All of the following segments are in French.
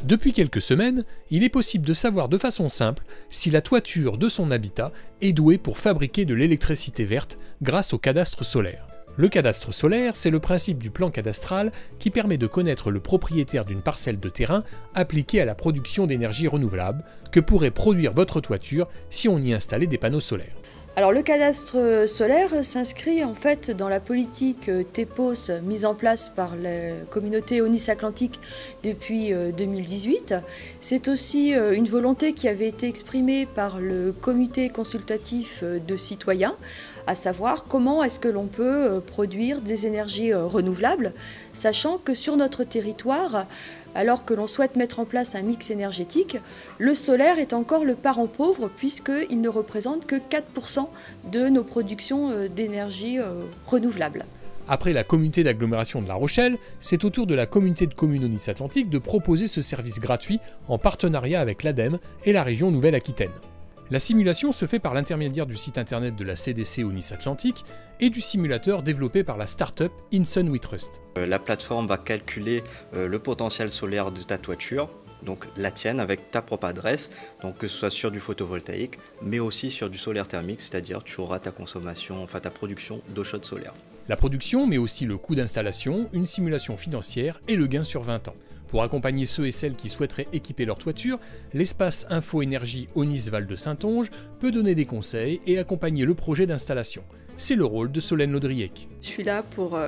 Depuis quelques semaines, il est possible de savoir de façon simple si la toiture de son habitat est douée pour fabriquer de l'électricité verte grâce au cadastre solaire. Le cadastre solaire, c'est le principe du plan cadastral qui permet de connaître le propriétaire d'une parcelle de terrain appliquée à la production d'énergie renouvelable que pourrait produire votre toiture si on y installait des panneaux solaires. Alors le cadastre solaire s'inscrit en fait dans la politique TEPOS mise en place par la communauté Onis-Atlantique depuis 2018. C'est aussi une volonté qui avait été exprimée par le comité consultatif de citoyens, à savoir comment est-ce que l'on peut produire des énergies renouvelables, sachant que sur notre territoire, alors que l'on souhaite mettre en place un mix énergétique, le solaire est encore le parent pauvre puisqu'il ne représente que 4% de nos productions d'énergie renouvelable. Après la communauté d'agglomération de La Rochelle, c'est au tour de la communauté de communes Onis-Atlantique de proposer ce service gratuit en partenariat avec l'ADEME et la région Nouvelle-Aquitaine. La simulation se fait par l'intermédiaire du site internet de la CDC Onis-Atlantique et du simulateur développé par la start-up Insun We Trust. La plateforme va calculer le potentiel solaire de ta toiture, donc la tienne avec ta propre adresse, donc que ce soit sur du photovoltaïque, mais aussi sur du solaire thermique, c'est-à-dire tu auras ta consommation, enfin ta production d'eau chaude solaire. La production, mais aussi le coût d'installation, une simulation financière et le gain sur 20 ans. Pour accompagner ceux et celles qui souhaiteraient équiper leur toiture, l'espace Info Énergie Onis Val de Saintonge peut donner des conseils et accompagner le projet d'installation. C'est le rôle de Solène Laudriec. Je suis là pour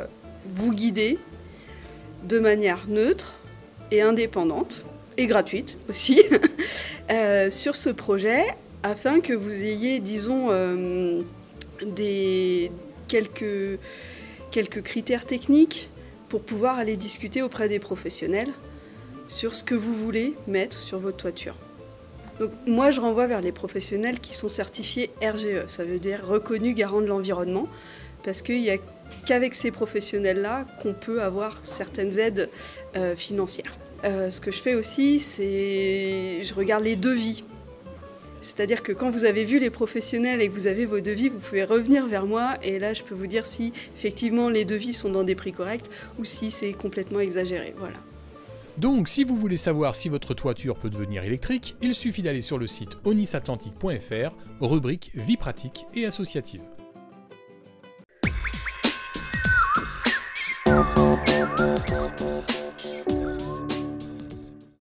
vous guider de manière neutre et indépendante, et gratuite aussi, sur ce projet, afin que vous ayez, disons, quelques critères techniques pour pouvoir aller discuter auprès des professionnels sur ce que vous voulez mettre sur votre toiture. Donc, moi, je renvoie vers les professionnels qui sont certifiés RGE, ça veut dire reconnus garants de l'environnement, parce qu'il n'y a qu'avec ces professionnels-là qu'on peut avoir certaines aides financières. Ce que je fais aussi, c'est je regarde les devis. C'est-à-dire que quand vous avez vu les professionnels et que vous avez vos devis, vous pouvez revenir vers moi et là, je peux vous dire si effectivement les devis sont dans des prix corrects ou si c'est complètement exagéré. Voilà. Donc, si vous voulez savoir si votre toiture peut devenir électrique, il suffit d'aller sur le site onisatlantique.fr, rubrique Vie pratique et associative.